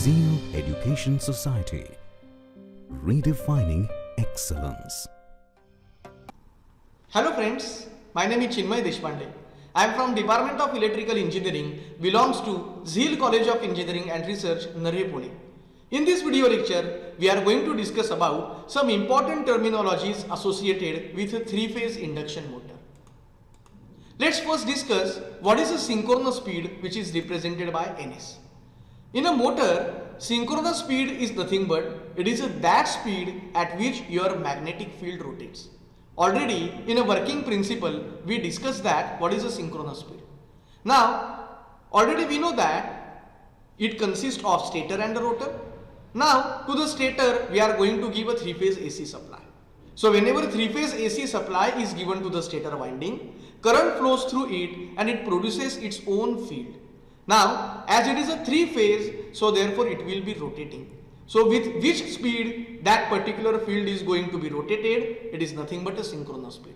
Zeal Education Society, redefining excellence. Hello friends, my name is Chinmay Deshpande. I am from Department of Electrical Engineering, belongs to Zeal College of Engineering and Research, Narhe, Pune. In this video lecture, we are going to discuss about some important terminologies associated with a three-phase induction motor. Let's first discuss what is a synchronous speed, which is represented by Ns. In a motor, synchronous speed is nothing but it is that speed at which your magnetic field rotates. Already in a working principle, we discussed that what is a synchronous speed. Now, already we know that it consists of stator and a rotor. Now, to the stator, we are going to give a three-phase AC supply. So, whenever three-phase AC supply is given to the stator winding, current flows through it and it produces its own field. Now, as it is a three-phase, so therefore it will be rotating. So, with which speed that particular field is going to be rotated, it is nothing but a synchronous speed.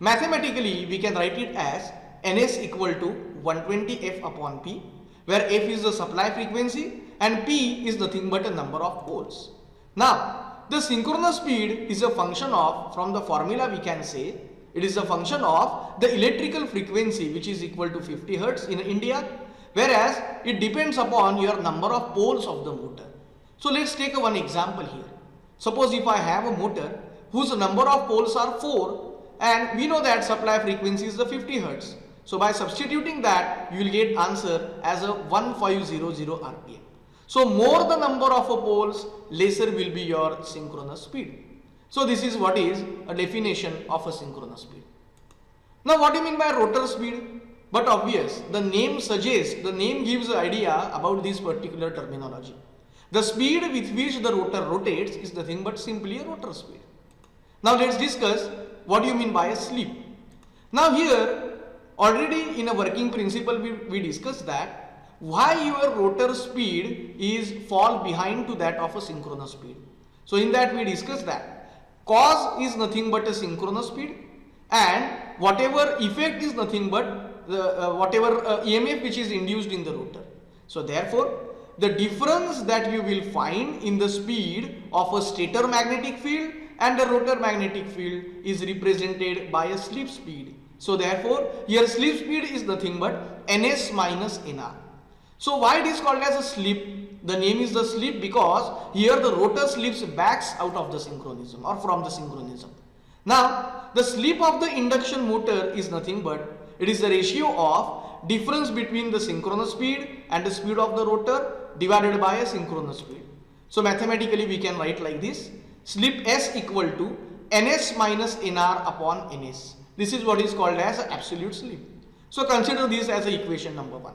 Mathematically, we can write it as Ns equal to 120 F upon P, where F is the supply frequency and P is nothing but a number of poles. Now, the synchronous speed is a function of, from the formula we can say, it is a function of the electrical frequency which is equal to 50 Hz in India, whereas it depends upon your number of poles of the motor. So let's take one example here. Suppose if I have a motor whose number of poles are 4 and we know that supply frequency is the 50 Hz. So by substituting that, you will get answer as a 1500 RPM. So more the number of poles, lesser will be your synchronous speed. So this is what is a definition of a synchronous speed. Now what do you mean by rotor speed? But obvious, the name suggests, the name gives an idea about this particular terminology. The speed with which the rotor rotates is nothing but simply a rotor speed. Now let's discuss what do you mean by a slip. Now here, already in a working principle we discussed that why your rotor speed is fall behind to that of a synchronous speed. So in that we discussed that cause is nothing but a synchronous speed and whatever effect is nothing but the e.m.f. which is induced in the rotor. So therefore, the difference that you will find in the speed of a stator magnetic field and a rotor magnetic field is represented by a slip speed. So therefore, your slip speed is nothing but Ns minus Nr. So why it is called as a slip? The name is the slip because here the rotor slips backs out of the synchronism or from the synchronism. Now, the slip of the induction motor is nothing but it is the ratio of difference between the synchronous speed and the speed of the rotor divided by a synchronous speed. So mathematically we can write like this, slip S equal to Ns minus Nr upon Ns. This is what is called as absolute slip. So consider this as equation number 1.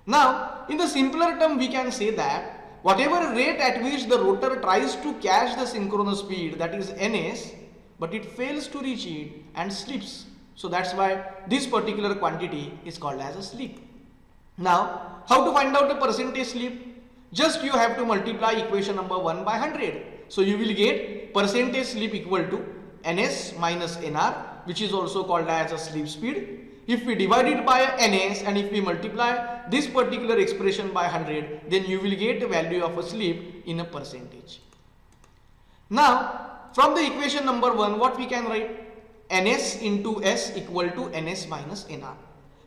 Now in the simpler term we can say that whatever rate at which the rotor tries to catch the synchronous speed, that is Ns, but it fails to reach it and slips. So that's why this particular quantity is called as a slip. Now, how to find out the percentage slip? Just you have to multiply equation number 1 by 100. So you will get percentage slip equal to Ns minus Nr, which is also called as a slip speed. If we divide it by Ns and if we multiply this particular expression by 100, then you will get the value of a slip in a percentage. Now, from the equation number 1, what we can write? Ns into S equal to Ns minus Nr.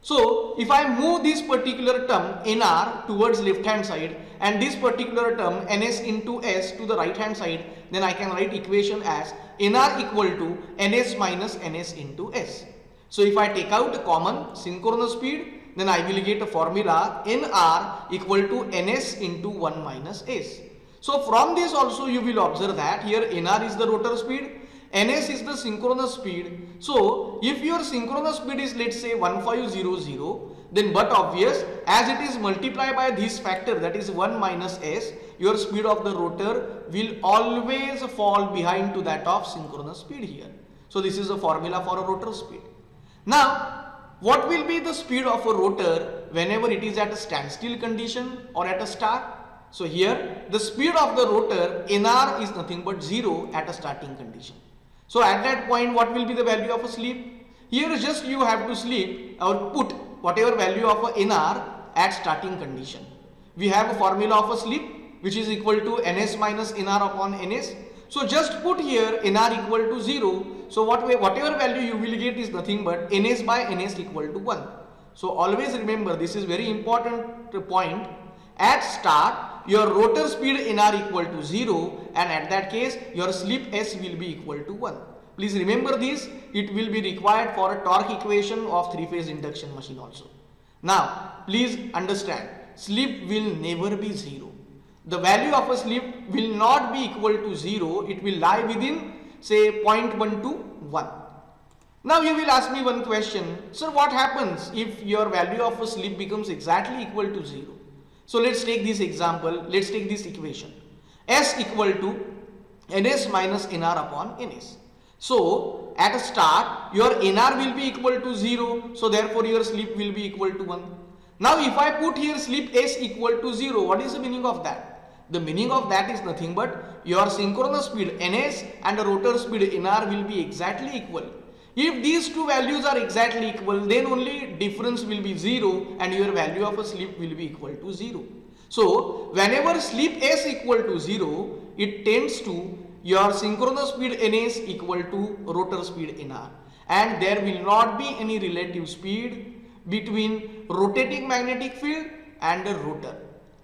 So, if I move this particular term Nr towards left hand side and this particular term Ns into S to the right hand side, then I can write equation as Nr equal to Ns minus Ns into S. So, if I take out a common synchronous speed, then I will get a formula Nr equal to Ns into 1 minus S. So, from this also you will observe that here Nr is the rotor speed, Ns is the synchronous speed. So, if your synchronous speed is let's say 1500, then but obvious as it is multiplied by this factor, that is 1 minus S, your speed of the rotor will always fall behind to that of synchronous speed here. So, this is a formula for a rotor speed. Now, what will be the speed of a rotor whenever it is at a standstill condition or at a start? So, here the speed of the rotor Nr is nothing but 0 at a starting condition. So at that point, what will be the value of a slip? Here just you have to slip or put whatever value of a Nr at starting condition. We have a formula of a slip which is equal to ns minus nr upon ns. So just put here nr equal to 0. So whatever value you will get is nothing but ns by ns equal to 1. So always remember, this is very important point. At start your rotor speed nr equal to 0, and at that case your slip s will be equal to 1. Please remember this. It will be required for a torque equation of 3-phase induction machine also. Now please understand, slip will never be 0. The value of a slip will not be equal to 0. It will lie within say 0.1 to 1. Now you will ask me one question, sir, what happens if your value of a slip becomes exactly equal to 0? So let's take this example, let's take this equation. S equal to ns minus nr upon ns. So at a start your nr will be equal to 0, so therefore your slip will be equal to 1. Now if I put here slip s equal to 0, what is the meaning of that? The meaning of that is nothing but your synchronous speed ns and the rotor speed nr will be exactly equal. If these two values are exactly equal, then only difference will be 0 and your value of a slip will be equal to 0. So whenever slip s equal to 0, it tends to your synchronous speed ns equal to rotor speed nr, and there will not be any relative speed between rotating magnetic field and the rotor,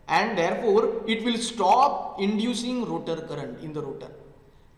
and therefore it will stop inducing rotor current in the rotor.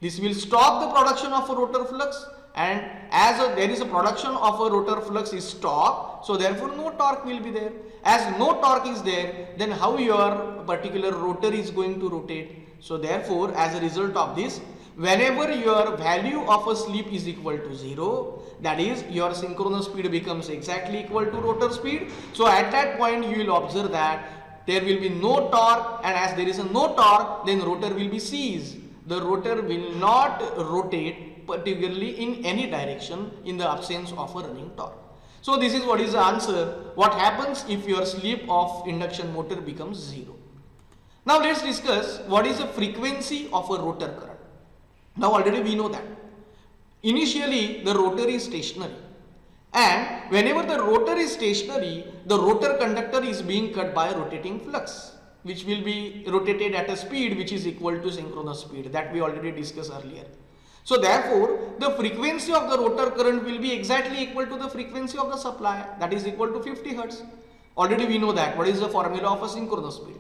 This will stop the production of a rotor flux, and as there is a production of a rotor flux is stopped, so therefore no torque will be there. As no torque is there, then how your particular rotor is going to rotate? So therefore as a result of this, whenever your value of a slip is equal to 0, that is your synchronous speed becomes exactly equal to rotor speed. So at that point you will observe that there will be no torque, and as there is a no torque, then rotor will be ceased. The rotor will not rotate particularly in any direction in the absence of a running torque. So this is what is the answer. What happens if your slip of induction motor becomes 0? Now let's discuss what is the frequency of a rotor current. Now already we know that initially the rotor is stationary, and whenever the rotor is stationary, the rotor conductor is being cut by a rotating flux, which will be rotated at a speed which is equal to synchronous speed, that we already discussed earlier. So therefore the frequency of the rotor current will be exactly equal to the frequency of the supply, that is equal to 50 Hz. Already we know that. What is the formula of a synchronous speed?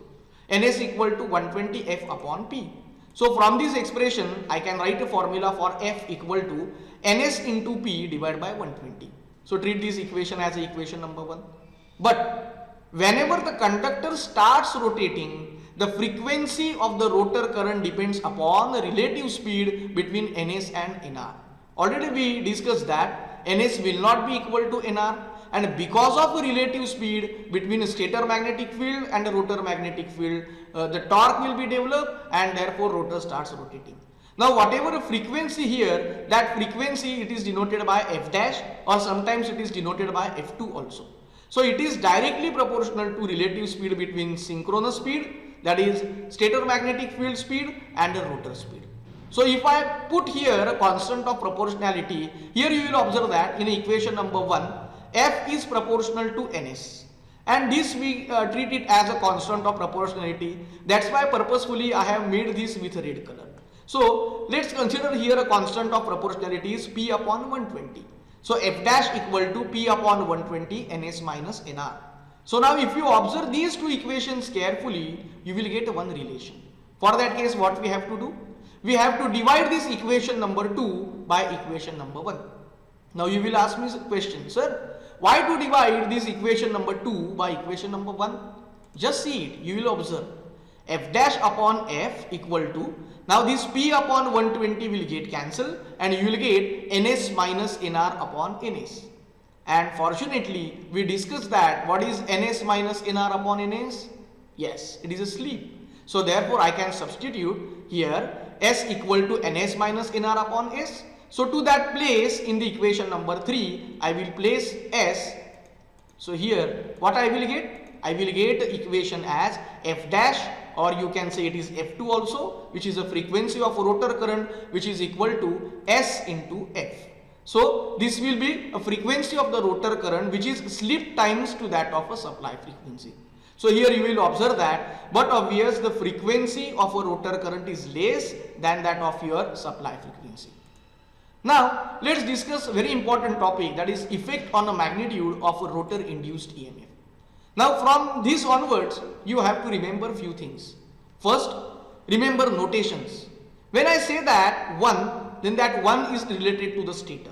Ns equal to 120 f upon p. So from this expression I can write a formula for f equal to ns into p divided by 120. So treat this equation as equation number 1. But whenever the conductor starts rotating, the frequency of the rotor current depends upon the relative speed between ns and nr. Already we discussed that ns will not be equal to nr, and because of the relative speed between a stator magnetic field and a rotor magnetic field, the torque will be developed, and therefore rotor starts rotating. Now whatever frequency here, that frequency it is denoted by f dash, or sometimes it is denoted by f2 also. So it is directly proportional to relative speed between synchronous speed, that is stator magnetic field speed, and the rotor speed. So if I put here a constant of proportionality, here you will observe that in equation number 1, f is proportional to ns, and this we treat it as a constant of proportionality. That's why purposefully I have made this with a red color. So let's consider here a constant of proportionality is p upon 120. So f dash equal to p upon 120 ns minus nr. So now if you observe these two equations carefully, you will get one relation. For that case, what we have to do? We have to divide this equation number 2 by equation number 1. Now you will ask me a question, sir, why to divide this equation number 2 by equation number 1? Just see it, you will observe f dash upon f equal to, now this p upon 120 will get cancelled, and you will get ns minus nr upon ns. And fortunately we discussed that what is ns minus nr upon ns? Yes, it is a slip. So therefore I can substitute here s equal to ns minus nr upon s. So to that place in the equation number 3 I will place s. So here what I will get? I will get the equation as f dash, or you can say it is f2 also, which is a frequency of rotor current which is equal to s into f. So this will be a frequency of the rotor current which is slip times to that of a supply frequency. So here you will observe that, but obvious the frequency of a rotor current is less than that of your supply frequency. Now let's discuss a very important topic, that is effect on the magnitude of a rotor induced EMF. Now from this onwards you have to remember few things. First, remember notations. When I say that 1, then that 1 is related to the stator.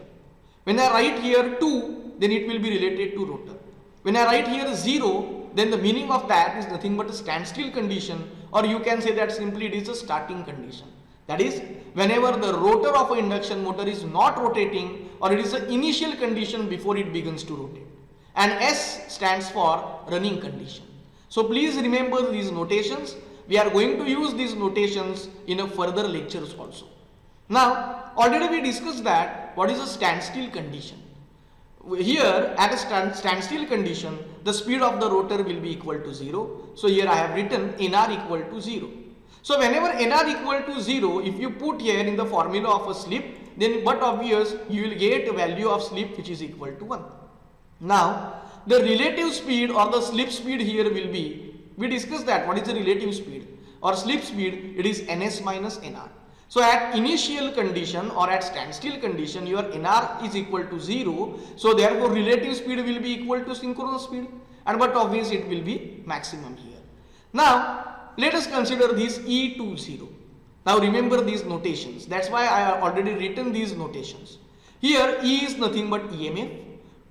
When I write here 2, then it will be related to rotor. When I write here 0, then the meaning of that is nothing but a standstill condition, or you can say that simply it is a starting condition. That is, whenever the rotor of an induction motor is not rotating, or it is an initial condition before it begins to rotate. And S stands for running condition. So please remember these notations. We are going to use these notations in a further lectures also. Now, already we discussed that what is a standstill condition. Here at a standstill condition, the speed of the rotor will be equal to 0. So here I have written Nr equal to 0. So whenever Nr equal to 0, if you put here in the formula of a slip, then but obvious you will get a value of slip which is equal to 1. Now the relative speed or the slip speed here will be, we discussed that what is the relative speed or slip speed, it is Ns minus Nr. So at initial condition or at standstill condition your Nr is equal to 0, so therefore relative speed will be equal to synchronous speed, and but obviously it will be maximum here. Now let us consider this E20. Now remember these notations, that's why I have already written these notations. Here E is nothing but EMF,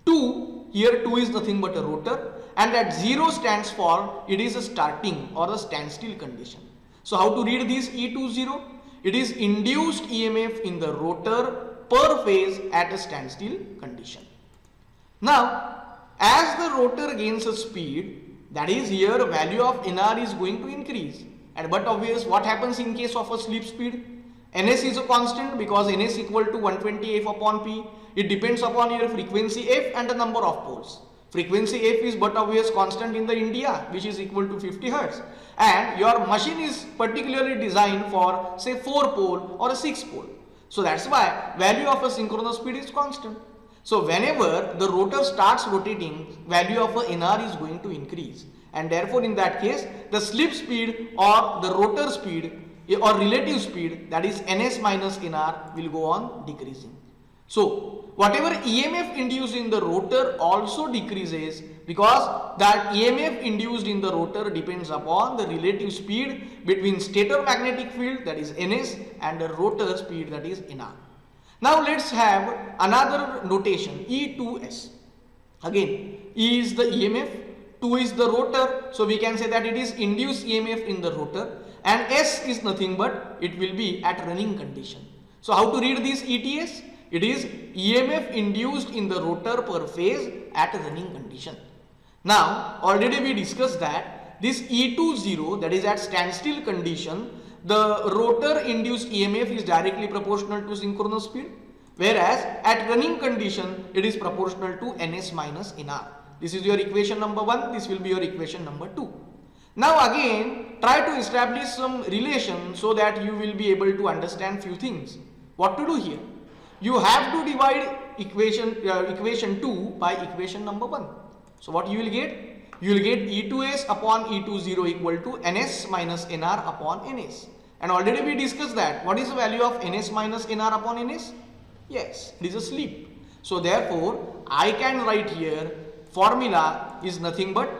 2, here 2 is nothing but a rotor, and that 0 stands for it is a starting or a standstill condition. So how to read this E20? It is induced EMF in the rotor per phase at a standstill condition. Now, as the rotor gains a speed, that is here value of Nr is going to increase. And but obvious what happens in case of a slip speed? Ns is a constant because Ns equal to 120 F upon P. It depends upon your frequency F and the number of poles. Frequency F is but obvious constant in the India, which is equal to 50 Hz. And your machine is particularly designed for say 4 pole or a 6 pole. So that's why value of a synchronous speed is constant. So whenever the rotor starts rotating, value of a Nr is going to increase. And therefore in that case, the slip speed or the rotor speed or relative speed, that is Ns minus Nr, will go on decreasing. So whatever EMF induced in the rotor also decreases because that EMF induced in the rotor depends upon the relative speed between stator magnetic field, that is Ns, and the rotor speed, that is Nr. Now let's have another notation, E2S. Again, E is the EMF, 2 is the rotor, so we can say that it is induced EMF in the rotor, and S is nothing but it will be at running condition. So how to read this ETS? It is EMF induced in the rotor per phase at running condition. Now already we discussed that this E20, that is at standstill condition, the rotor induced EMF is directly proportional to synchronous speed, whereas at running condition it is proportional to Ns minus Nr. This is your equation number 1, this will be your equation number 2. Now again try to establish some relation so that you will be able to understand few things. What to do here? You have to divide equation 2 by equation number 1. So what you will get? You will get E2S upon E20 equal to Ns minus Nr upon Ns. And already we discussed that. What is the value of Ns minus Nr upon Ns? Yes, it is a slip. So therefore, I can write here formula is nothing but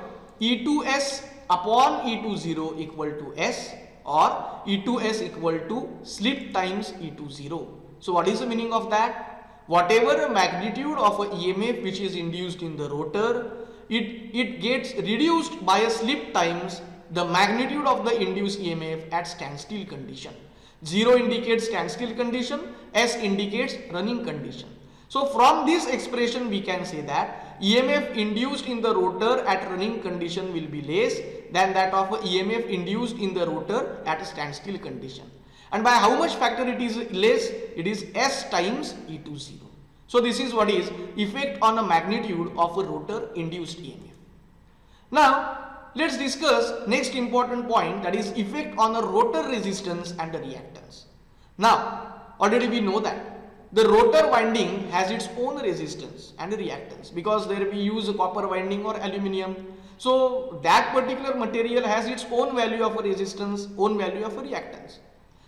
E2S upon E20 equal to S, or E2S equal to slip times E20. So what is the meaning of that? Whatever magnitude of a EMF which is induced in the rotor, it gets reduced by a slip times the magnitude of the induced EMF at standstill condition. 0 indicates standstill condition, S indicates running condition. So from this expression we can say that EMF induced in the rotor at running condition will be less than that of a EMF induced in the rotor at a standstill condition. And by how much factor it is less? It is S times E20. So this is what is effect on a magnitude of a rotor induced EMF. Now let's discuss next important point, that is effect on a rotor resistance and the reactance. Now already we know that the rotor winding has its own resistance and reactance because there we use a copper winding or aluminium. So that particular material has its own value of a resistance, own value of a reactance.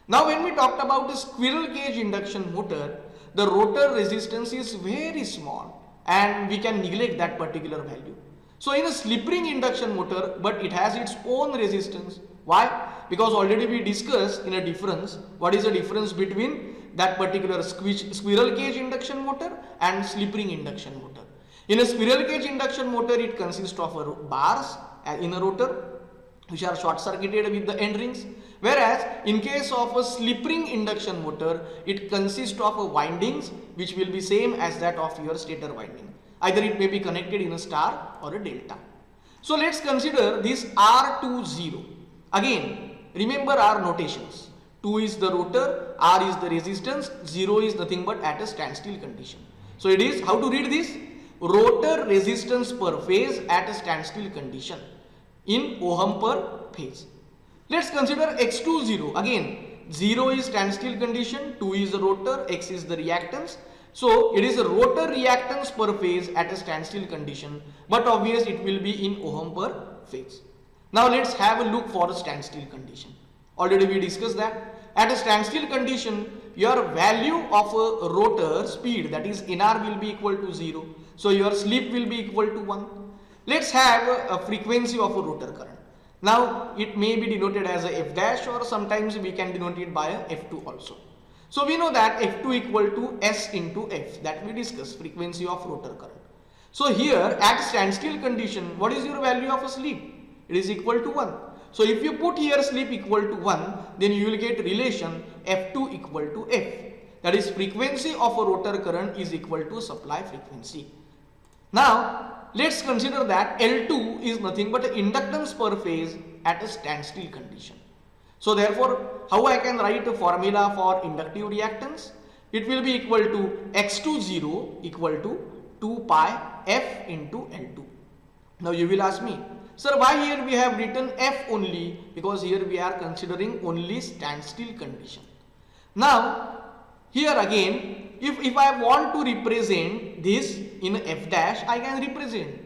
Now when we talked about the squirrel cage induction motor, the rotor resistance is very small and we can neglect that particular value. So in a slip ring induction motor, but it has its own resistance. Why? Because already we discussed in a difference, what is the difference between that particular squirrel cage induction motor and slip ring induction motor. In a squirrel cage induction motor, it consists of bars in a rotor which are short circuited with the end rings, whereas in case of a slip ring induction motor, it consists of windings which will be same as that of your stator winding. Either it may be connected in a star or a delta. So let's consider this R20. Again, remember our notations. 2 is the rotor, R is the resistance, 0 is nothing but at a standstill condition. So it is, how to read this? Rotor resistance per phase at a standstill condition in ohm per phase. Let's consider X20. Again, 0 is standstill condition, 2 is the rotor, X is the reactance. So it is a rotor reactance per phase at a standstill condition, but obviously it will be in ohm per phase. Now let's have a look for a standstill condition. Already we discussed that. At a standstill condition, your value of a rotor speed, that is Nr, will be equal to 0. So your slip will be equal to 1. Let's have a frequency of a rotor current. Now it may be denoted as a F dash, or sometimes we can denote it by a F2 also. So we know that F2 equal to S into F, that we discussed, frequency of rotor current. So here at standstill condition, what is your value of a slip? It is equal to 1. So if you put here slip equal to 1, then you will get relation F2 equal to F. That is, frequency of a rotor current is equal to supply frequency. Now let's consider that L2 is nothing but inductance per phase at a standstill condition. So therefore, how I can write a formula for inductive reactance? It will be equal to X20 equal to 2 pi F into L2. Now you will ask me, sir, why here we have written F only? Because here we are considering only standstill condition. Now here again, if I want to represent this in F dash, I can represent.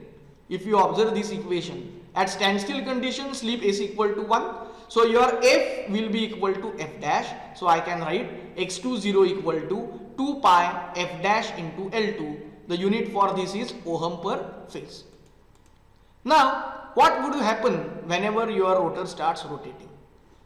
If you observe this equation, at standstill condition, slip is equal to 1. So your F will be equal to F dash. So I can write X20 equal to 2 pi F dash into L2. The unit for this is ohm per phase. Now what would happen whenever your rotor starts rotating?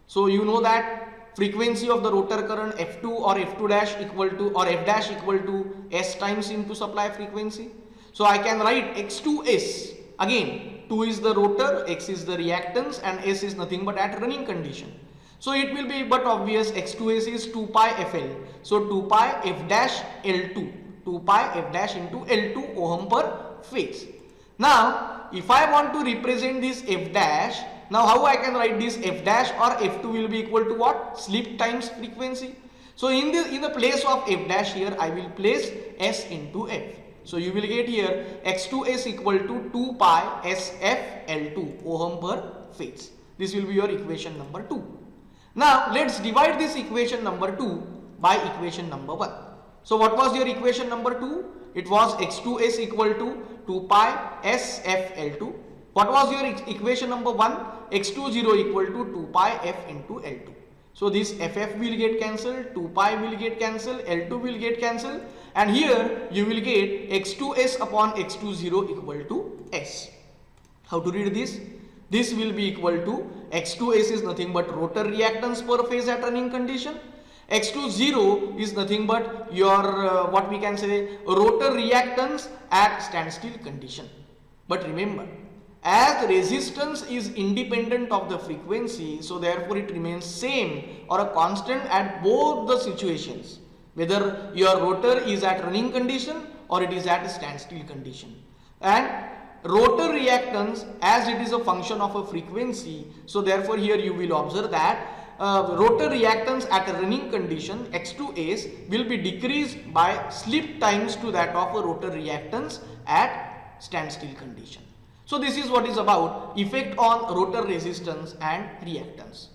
So you know that frequency of the rotor current F2 or F2 dash equal to, or F dash equal to S times into supply frequency. So I can write X2S. Again, 2 is the rotor, X is the reactance, and S is nothing but at running condition. So it will be but obvious, X2S is 2 pi FL. So 2 pi F dash L2, 2 pi F dash into L2 ohm per phase. Now if I want to represent this F dash, now how I can write this F dash or F2 will be equal to what? Slip times frequency. So in the place of F dash here, I will place S into F. So you will get here X2S equal to 2 pi SF L2 ohm per phase. This will be your equation number 2. Now let's divide this equation number 2 by equation number 1. So what was your equation number 2? It was X2S equal to 2 pi SF L2. What was your equation number 1? X20 equal to 2 pi F into L2. So this FF will get cancelled, 2 pi will get cancelled, L2 will get cancelled, and here you will get X2S upon X20 equal to S. How to read this? This will be equal to X2S is nothing but rotor reactance per phase at running condition. X20 is nothing but your what we can say rotor reactance at standstill condition. But remember, as the resistance is independent of the frequency, so therefore it remains same or a constant at both the situations, whether your rotor is at running condition or it is at a standstill condition. And rotor reactance, as it is a function of a frequency, so therefore here you will observe that rotor reactance at a running condition X2S will be decreased by slip times to that of a rotor reactance at standstill condition. So this is what is about effect on rotor resistance and reactance.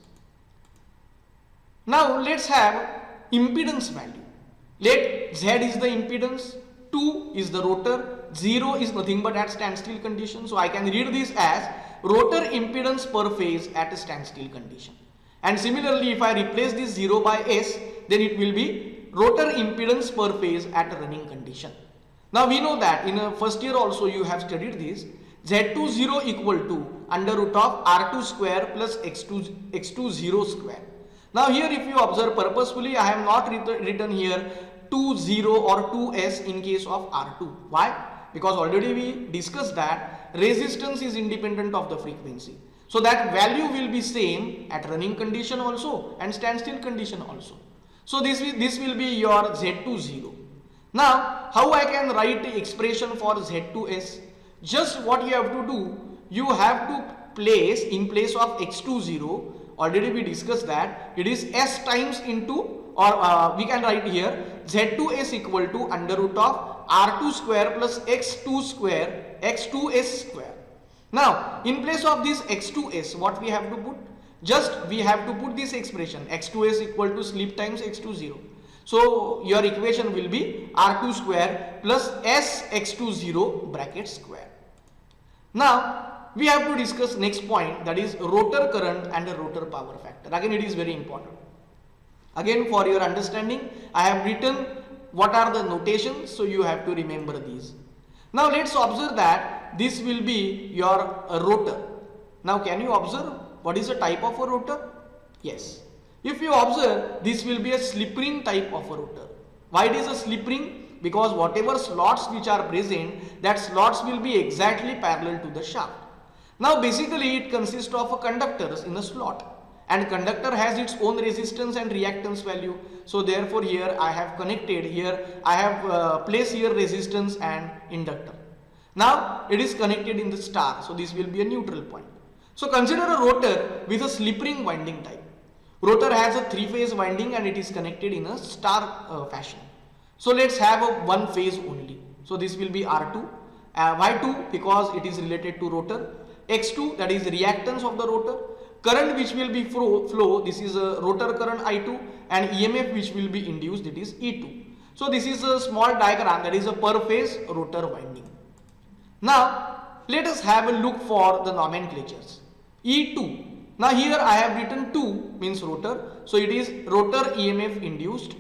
Now let's have impedance value. Let Z is the impedance, 2 is the rotor, 0 is nothing but at standstill condition. So I can read this as rotor impedance per phase at a standstill condition. And similarly, if I replace this 0 by S, then it will be rotor impedance per phase at a running condition. Now we know that in a first year also you have studied this. Z20 equal to under root of R2 square plus X20 square. Now here if you observe purposefully, I have not written here 20 or 2S in case of R2. Why? Because already we discussed that resistance is independent of the frequency. So that value will be same at running condition also and standstill condition also. So this will be your Z20. Now how I can write the expression for Z2S? Just what you have to do, you have to place in place of X20, already we discussed that it is S times into, or we can write here Z2S equal to under root of R2 square plus X2 square, X2S square. Now in place of this X2S, what we have to put? Just we have to put this expression X2S equal to slip times X20. So your equation will be R2 square plus S X20 bracket square. Now we have to discuss next point, that is rotor current and the rotor power factor. Again it is very important. Again for your understanding, I have written what are the notations, so you have to remember these. Now let's observe that this will be your rotor. Now can you observe what is the type of a rotor? Yes. If you observe, this will be a slip ring type of a rotor. Why it is a slip ring? Because whatever slots which are present, that slots will be exactly parallel to the shaft. Now basically it consists of conductors in a slot, and conductor has its own resistance and reactance value. So therefore here I have connected, here I have placed here resistance and inductor. Now it is connected in the star, so this will be a neutral point. So consider a rotor with a slip ring winding type. Rotor has a 3-phase winding and it is connected in a star fashion. So let's have a one phase only. So this will be R2. Why 2? Because it is related to rotor. X2, that is reactance of the rotor. Current which will be flow, this is a rotor current I2, and EMF which will be induced, it is E2. So this is a small diagram, that is a per phase rotor winding. Now let us have a look for the nomenclatures. E2. Now here I have written 2 means rotor, so it is rotor EMF induced.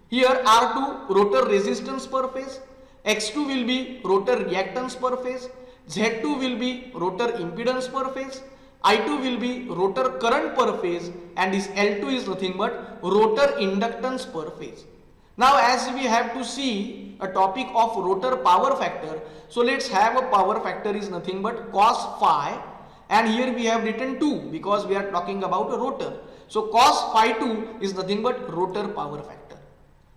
Here R2 rotor resistance per phase, X2 will be rotor reactance per phase, Z2 will be rotor impedance per phase, I2 will be rotor current per phase, and this L2 is nothing but rotor inductance per phase. Now as we have to see a topic of rotor power factor, so let's have a power factor is nothing but cos phi, and here we have written 2 because we are talking about a rotor. So cos phi 2 is nothing but rotor power factor.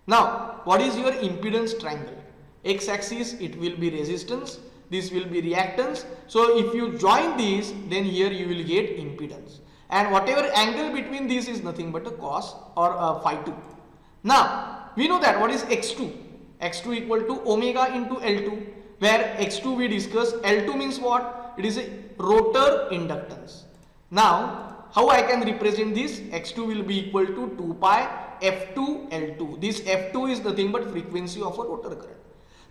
Now what is your impedance triangle? X axis it will be resistance, this will be reactance. So if you join these, then here you will get impedance, and whatever angle between these is nothing but a cos or phi 2. Now we know that what is X2? X2 equal to omega into L2, where X2 we discuss, L2 means what? It is a rotor inductance. Now how I can represent this? X2 will be equal to 2 pi F2 L2. This F2 is nothing but frequency of a rotor current.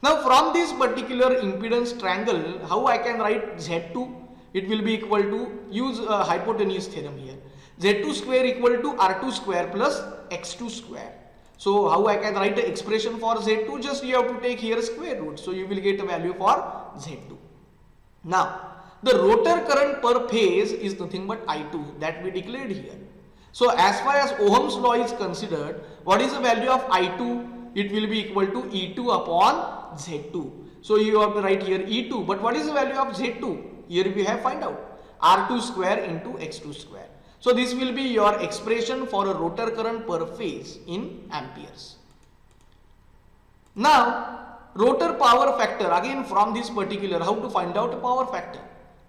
Now from this particular impedance triangle, how I can write Z2? It will be equal to, use hypotenuse theorem here. Z2 square equal to R2 square plus X2 square. So how I can write the expression for Z2? Just you have to take here square root. So you will get a value for Z2. Now the rotor current per phase is nothing but I2 that we declared here. So as far as Ohm's law is considered, what is the value of I2? It will be equal to E2 upon Z2. So you have to write here E2, but what is the value of Z2? Here we have find out R2 square into X2 square. So this will be your expression for a rotor current per phase in amperes. Now rotor power factor, again from this particular, how to find out a power factor?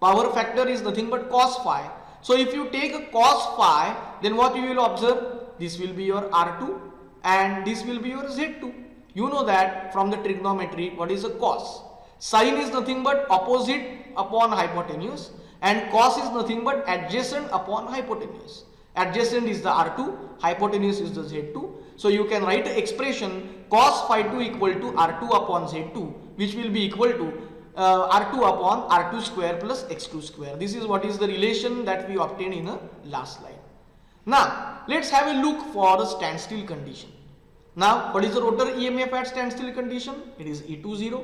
Power factor is nothing but cos phi. So if you take a cos phi, then what you will observe? This will be your R2 and this will be your Z2. You know that from the trigonometry, what is a cos? Sine is nothing but opposite upon hypotenuse, and cos is nothing but adjacent upon hypotenuse. Adjacent is the R2, hypotenuse is the Z2. So you can write the expression cos phi 2 equal to R2 upon Z2 which will be equal to R2 upon R2 square plus X2 square. This is what is the relation that we obtained in the last slide. Now let's have a look for the standstill condition. Now what is the rotor EMF at standstill condition? It is E20.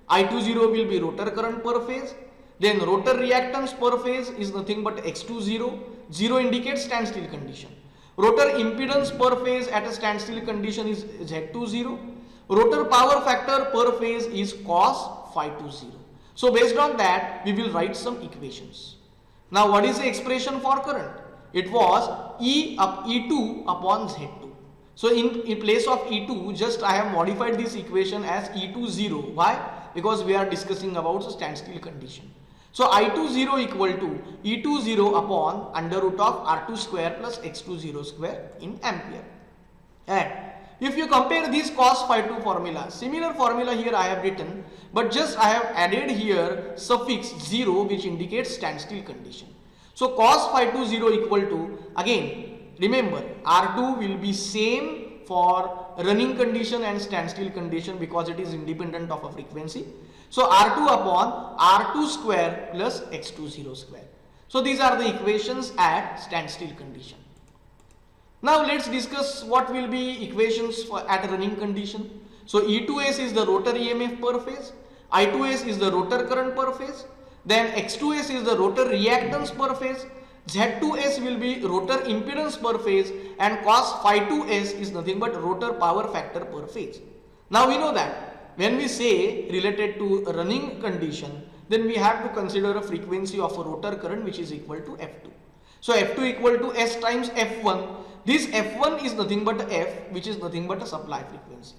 I20 will be rotor current per phase. Then rotor reactance per phase is nothing but X20. 0 indicates standstill condition. Rotor impedance per phase at a standstill condition is Z20. Rotor power factor per phase is cos phi 20. So based on that, we will write some equations. Now what is the expression for current? It was E2 upon Z2. So in place of E2, just I have modified this equation as E20. Why? Because we are discussing about the standstill condition. So I20 equal to E20 upon under root of R2 square plus X20 square in ampere. And if you compare this cos phi 2 formula, similar formula here I have written, but just I have added here suffix 0 which indicates standstill condition. So cos phi 2 0 equal to, again remember, R2 will be same for running condition and standstill condition because it is independent of a frequency. So R2 upon R2 square plus X20 square. So these are the equations at standstill condition. Now let's discuss what will be equations for at running condition. So E2s is the rotor EMF per phase, I2s is the rotor current per phase, then X2s is the rotor reactance per phase, Z2s will be rotor impedance per phase, and cos phi 2s is nothing but rotor power factor per phase. Now we know that when we say related to a running condition, then we have to consider a frequency of a rotor current which is equal to F2. So F2 equal to S times F1. This F1 is nothing but F, which is nothing but a supply frequency.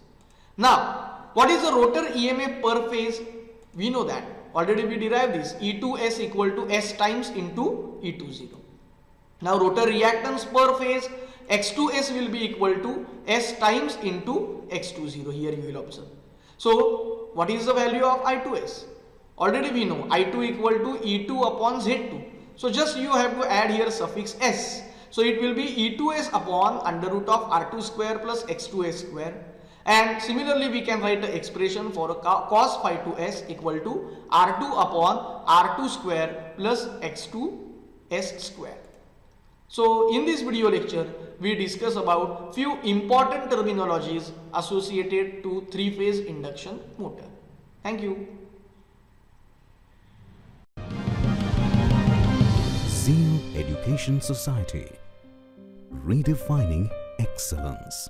Now what is the rotor EMF per phase? We know that already we derived this, E2s equal to S times into E20. Now rotor reactance per phase, X2s will be equal to S times into X20. Here you will observe. So what is the value of I2s? Already we know I2 equal to E2 upon Z2. So just you have to add here suffix S. So it will be E2s upon under root of R2 square plus X2s square. And similarly we can write the expression for cos phi 2s equal to R2 upon R2 square plus X2s square. So in this video lecture we discuss about few important terminologies associated to three-phase induction motor. Thank you. Zeal Education Society, redefining excellence.